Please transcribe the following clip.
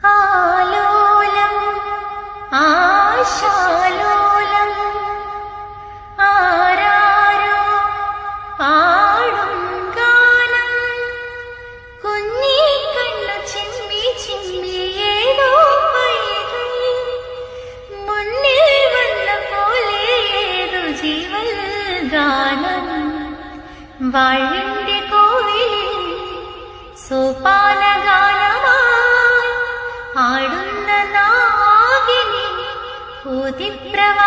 ആലോലം ആശാലോലം ആരാരോ പാടും ഗാനം കുഞ്ഞി കണ്ണു ചിമ്മി ചിമ്മി ഏതോ പൈതൽ മുന്നിൽ വന്ന പോലെ ഏതോ ജീവൽ ഗാനം വാഴിന്റെ കോവിലിൽ സോപാനഗാനമായി ആടുന്ന നാഗിനി ഊതിപ്രവാ